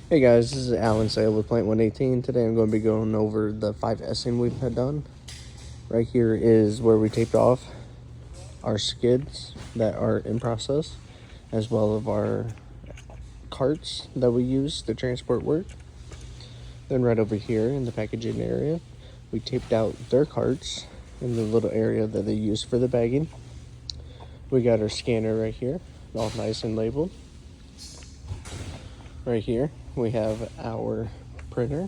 Hey guys, this is Alan Sale with Plant 118. Today I'm going to be going over the 5S'ing we've had done. Right here is where we taped off our skids that are in process, as well as our carts that we use to transport work. Then right over here in the packaging area, we taped out their carts in the little area that they use for the bagging. We got our scanner right here, all nice and labeled. Right here we have our printer,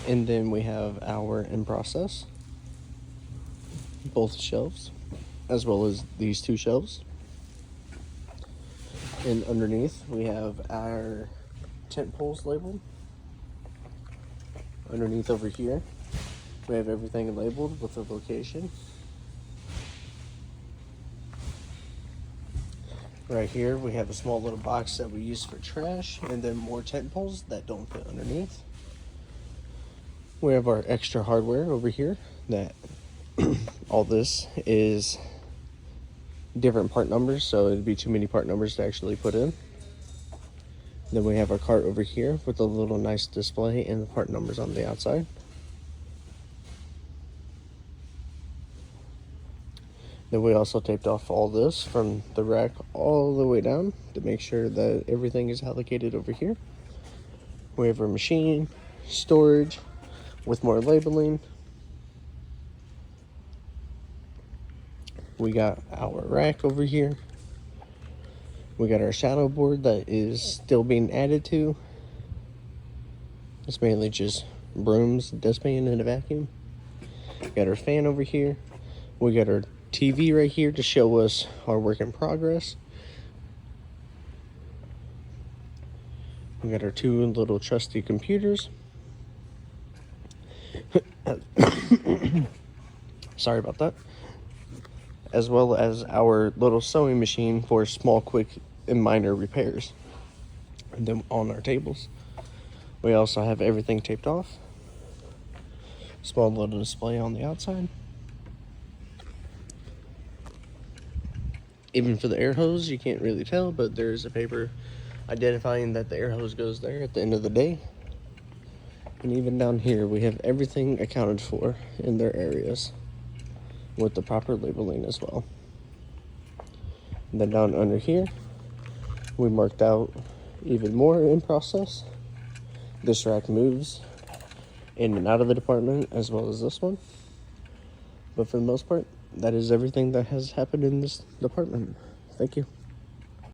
and then we have our in process, both shelves, as well as these two shelves. And underneath we have our tent poles labeled. Underneath over here we have everything labeled with the location. Right here we have a small little box that we use for trash, and then more tent poles that don't fit underneath. We have our extra hardware over here that all this is different part numbers, so it'd be too many part numbers to actually put in. Then we have our cart over here with a little nice display and the part numbers on the outside. Then we also taped off all this from the rack all the way down to make sure that everything is allocated over here. We have our machine, storage with more labeling. We got our rack over here. We got our shadow board that is still being added to. It's mainly just brooms, dustpan, and a vacuum. Got our fan over here. We got our TV right here to show us our work in progress. We got our two little trusty computers. Sorry about that. As well as our little sewing machine for small, quick, and minor repairs. And then on our tables, we also have everything taped off. Small little display on the outside. Even for the air hose, you can't really tell, but there is a paper identifying that the air hose goes there at the end of the day. And even down here, we have everything accounted for in their areas with the proper labeling as well. And then down under here, we marked out even more in process. This rack moves in and out of the department, as well as this one. But for the most part, that is everything that has happened in this department. Thank you.